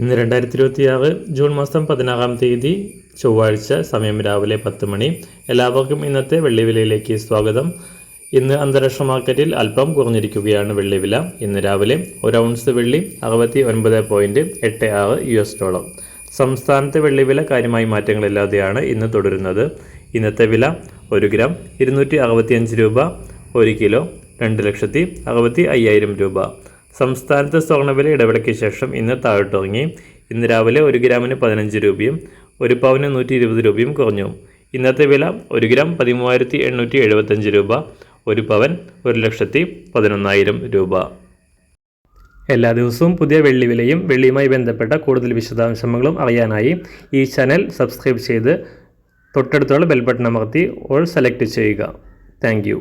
ഇന്ന് 2026 ജൂൺ മാസം 16-ാം തീയതി ചൊവ്വാഴ്ച, സമയം രാവിലെ 10 മണി. എല്ലാവർക്കും ഇന്നത്തെ വെള്ളിവിലയിലേക്ക് സ്വാഗതം. ഇന്ന് അന്താരാഷ്ട്ര മാർക്കറ്റിൽ അല്പം കുറഞ്ഞിരിക്കുകയാണ് വെള്ളിവില. ഇന്ന് രാവിലെ 1 ഔൺസ് വെള്ളി 69.86 $. സംസ്ഥാനത്തെ വെള്ളിവില കാര്യമായി മാറ്റങ്ങളില്ലാതെയാണ് ഇന്ന് തുടരുന്നത്. ഇന്നത്തെ വില 1 ഗ്രാം 265 രൂപ, 1 കിലോ 2,65,000 രൂപ. സംസ്ഥാനത്ത് സ്വർണ്ണവില ഇടവേളയ്ക്ക് ശേഷം ഇന്ന് താഴോട്ടിറങ്ങി. ഇന്ന് രാവിലെ 1 ഗ്രാമിന് 15 രൂപയും 1 പവന് 120 രൂപയും കുറഞ്ഞു. ഇന്നത്തെ വില 1 ഗ്രാം 13,875 രൂപ, 1 പവൻ 1,11,000 രൂപ. എല്ലാ ദിവസവും പുതിയ വെള്ളിവിലയും വെള്ളിയുമായി ബന്ധപ്പെട്ട കൂടുതൽ വിശദാംശങ്ങളും അറിയാനായി ഈ ചാനൽ സബ്സ്ക്രൈബ് ചെയ്ത് തൊട്ടടുത്തുള്ള ബെൽ ബട്ടൺ അമർത്തി ഓൾ സെലക്ട് ചെയ്യുക. താങ്ക്